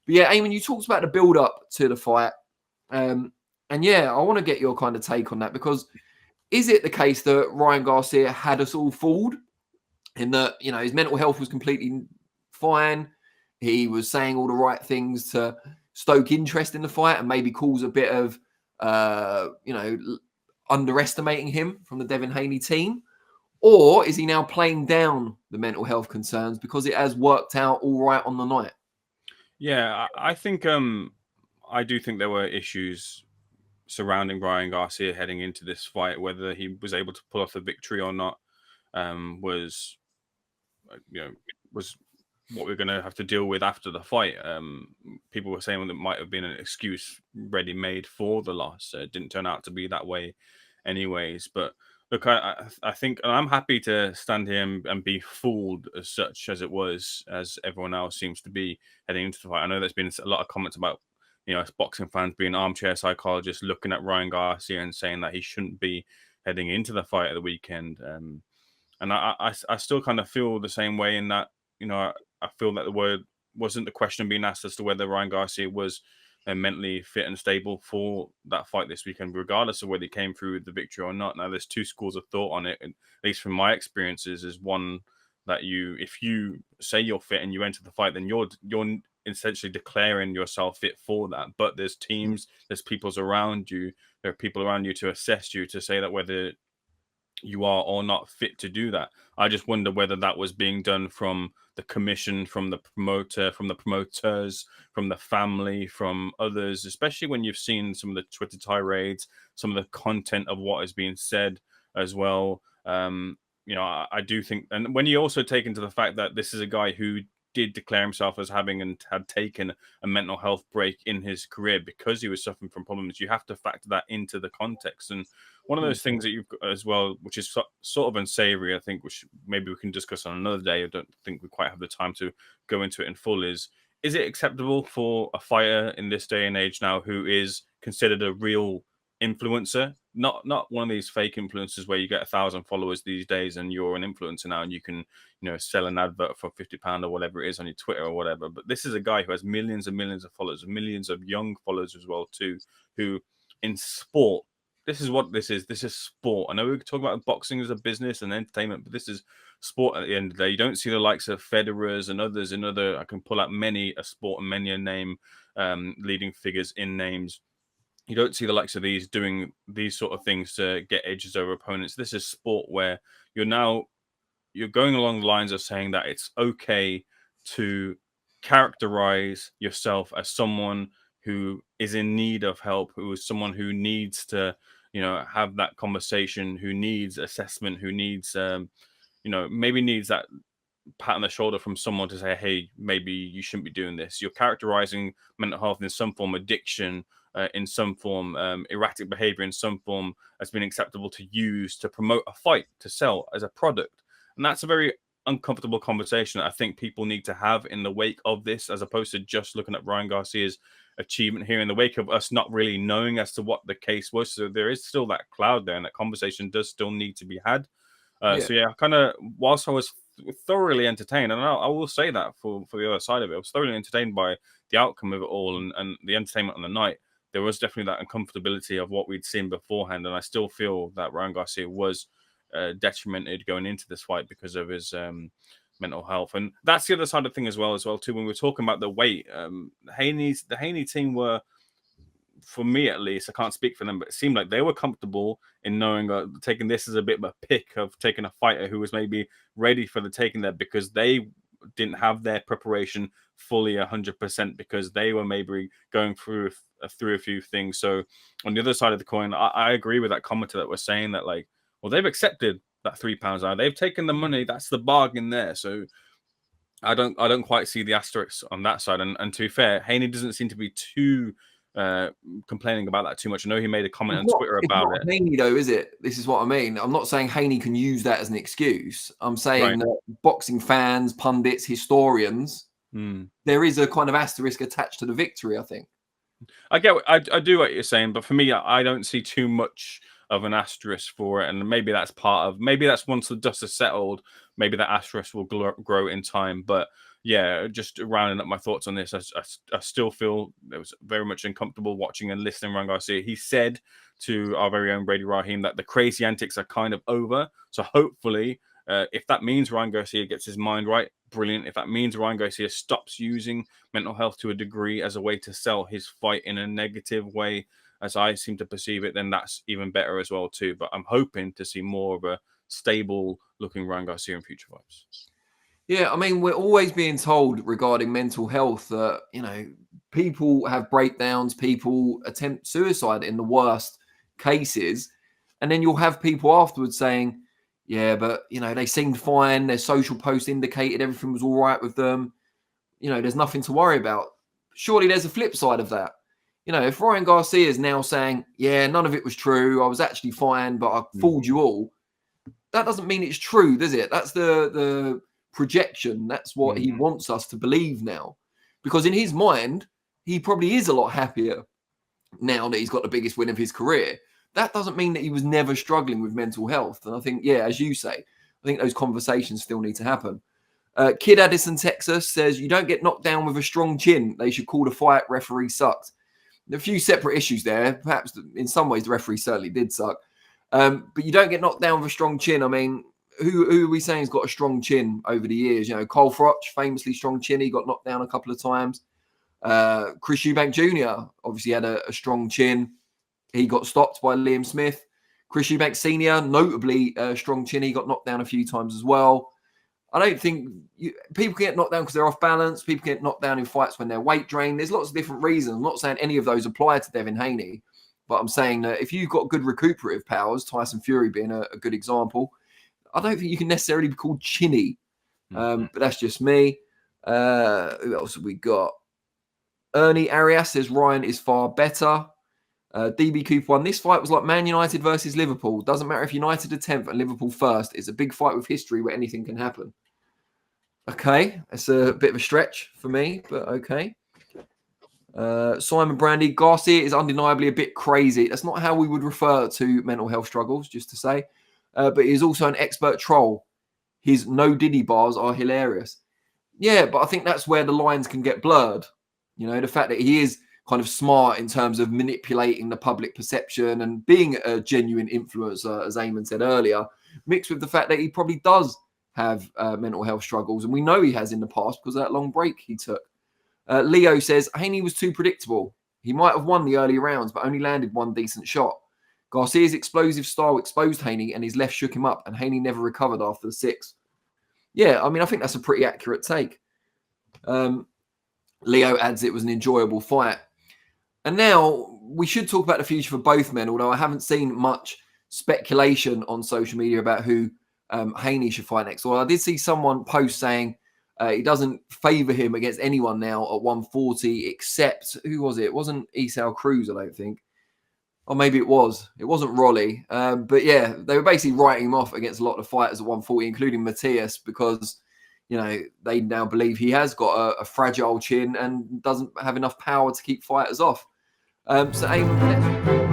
But yeah, Eamon, you talked about the build-up to the fight. And yeah, I want to get your kind of take on that, because is it the case that Ryan Garcia had us all fooled in that, his mental health was completely fine? He was saying all the right things to stoke interest in the fight and maybe cause a bit of, underestimating him from the Devin Haney team? Or is he now playing down the mental health concerns because it has worked out all right on the night? Yeah, I think I do think there were issues surrounding Ryan Garcia heading into this fight. Whether he was able to pull off the victory or not was was what we're going to have to deal with after the fight. People were saying that might have been an excuse ready made for the loss. It didn't turn out to be that way, anyways. But look, I think, and I'm happy to stand here and be fooled as such as it was, as everyone else seems to be heading into the fight. I know there's been a lot of comments about us boxing fans being armchair psychologists, looking at Ryan Garcia and saying that he shouldn't be heading into the fight at the weekend. And I still kind of feel the same way in that, I feel that the word wasn't the question being asked as to whether Ryan Garcia was mentally fit and stable for that fight this weekend, regardless of whether he came through with the victory or not. Now, there's two schools of thought on it, and at least from my experiences, is one that if you say you're fit and you enter the fight, then you're essentially declaring yourself fit for that. But there's teams, there's people around you, there are people around you to assess you, to say that whether you are or not fit to do that. I just wonder whether that was being done from the commission, from the promoter, from the promoters, from the family, from others, especially when you've seen some of the Twitter tirades, some of the content of what is being said as well. I do think, and when you also take into the fact that this is a guy who did declare himself as having and had taken a mental health break in his career because he was suffering from problems, you have to factor that into the context. And one of those things that you've got as well, which is sort of unsavory, I think, which maybe we can discuss on another day. I don't think we quite have the time to go into it in full. Is it acceptable for a fighter in this day and age now who is considered a real influencer, not one of these fake influencers where you get 1,000 followers these days and you're an influencer now and you can sell an advert for £50 or whatever it is on your Twitter or whatever? But this is a guy who has millions and millions of followers, millions of young followers as well too, who in sport, this is what this is. This is sport. I know we talk about boxing as a business and entertainment, but this is sport at the end of the day. You don't see the likes of Federers and others in other, I can pull out many a sport and many a name, leading figures in names. You don't see the likes of these doing these sort of things to get edges over opponents. This is sport where you're going along the lines of saying that it's okay to characterize yourself as someone who is in need of help, who is someone who needs to, have that conversation, who needs assessment, who needs, maybe needs that pat on the shoulder from someone to say, hey, maybe you shouldn't be doing this. You're characterizing mental health in some form, addiction, in some form, erratic behavior in some form, has been acceptable to use to promote a fight, to sell as a product. And that's a very uncomfortable conversation that I think people need to have in the wake of this, as opposed to just looking at Ryan Garcia's achievement here in the wake of us not really knowing as to what the case was. So there is still that cloud there, and that conversation does still need to be had. So yeah, kind of, whilst I was thoroughly entertained, and I will say that for the other side of it, I was thoroughly entertained by the outcome of it all and the entertainment on the night. There was definitely that uncomfortability of what we'd seen beforehand, and I still feel that Ryan Garcia was detrimented going into this fight because of his mental health. And that's the other side of the thing as well too. When we're talking about the weight, the Haney team were, for me at least, I can't speak for them, but it seemed like they were comfortable in knowing taking this as a bit of a pick of taking a fighter who was maybe ready for the taking there, because they didn't have their preparation fully 100%, because they were maybe going through a few things. So on the other side of the coin, I agree with that commenter that was saying that, like, well, they've accepted that £3 out. They've taken the money. That's the bargain there. So I don't quite see the asterisk on that side. And to be fair, Haney doesn't seem to be too complaining about that too much. I know he made a comment on Twitter about it. Haney, though, is it? This is what I mean. I'm not saying Haney can use that as an excuse. I'm saying that boxing fans, pundits, historians, there is a kind of asterisk attached to the victory, I think. I do what you're saying, but for me, I don't see too much of an asterisk for it, and maybe that's once the dust is settled, maybe that asterisk will grow in time. But yeah, just rounding up my thoughts on this, I still feel it was very much uncomfortable watching and listening to Ryan Garcia. He said to our very own Brady Raheem that the crazy antics are kind of over. So hopefully, if that means Ryan Garcia gets his mind right, brilliant. If that means Ryan Garcia stops using mental health to a degree as a way to sell his fight in a negative way, as I seem to perceive it, then that's even better as well too. But I'm hoping to see more of a stable looking Ryan Garcia in future fights. Yeah, I mean, we're always being told regarding mental health that, you know, people have breakdowns, people attempt suicide in the worst cases. And then you'll have people afterwards saying, yeah, but, you know, they seemed fine. Their social post indicated everything was all right with them. You know, there's nothing to worry about. Surely there's a flip side of that. You know, if Ryan Garcia is now saying, yeah, none of it was true, I was actually fine, but I fooled you all, that doesn't mean it's true, does it? That's the projection. That's what he wants us to believe now. Because in his mind, he probably is a lot happier now that he's got the biggest win of his career. That doesn't mean that he was never struggling with mental health. And I think, yeah, as you say, I think those conversations still need to happen. Kid Addison, Texas says, you don't get knocked down with a strong chin. They should call the fight. Referee sucked. A few separate issues there. Perhaps in some ways the referee certainly did suck. But you don't get knocked down with a strong chin. I mean, who are we saying has got a strong chin over the years? You know, Cole Froch, famously strong chin. He got knocked down a couple of times. Chris Eubank Jr. obviously had a strong chin. He got stopped by Liam Smith. Chris Eubank Sr., notably strong chin. He got knocked down a few times as well. I don't think people get knocked down because they're off balance. People get knocked down in fights when they're weight drained. There's lots of different reasons. I'm not saying any of those apply to Devin Haney, but I'm saying that if you've got good recuperative powers, Tyson Fury being a good example, I don't think you can necessarily be called chinny. But that's just me. Who else have we got? Ernie Arias says Ryan is far better. DB Cooper 1. This fight was like Man United versus Liverpool. Doesn't matter if United are 10th and Liverpool first. It's a big fight with history where anything can happen. Okay. It's a bit of a stretch for me, but okay. Simon Brandy. Garcia is undeniably a bit crazy. That's not how we would refer to mental health struggles, just to say. But he is also an expert troll. His no diddy bars are hilarious. Yeah, but I think that's where the lines can get blurred. You know, the fact that he is kind of smart in terms of manipulating the public perception and being a genuine influencer, as Eamon said earlier, mixed with the fact that he probably does have mental health struggles. And we know he has in the past because of that long break he took. Leo says, Haney was too predictable. He might have won the early rounds, but only landed one decent shot. Garcia's explosive style exposed Haney and his left shook him up, and Haney never recovered after the 6th. Yeah, I mean, I think that's a pretty accurate take. Leo adds it was an enjoyable fight. And now we should talk about the future for both men, although I haven't seen much speculation on social media about who Haney should fight next. Well, I did see someone post saying he doesn't favour him against anyone now at 140 except, who was it? It wasn't Esau Cruz, I don't think. Or maybe it was. It wasn't Rolly. But yeah, they were basically writing him off against a lot of fighters at 140, including Matthias, because, you know, they now believe he has got a fragile chin and doesn't have enough power to keep fighters off. So, Eamon,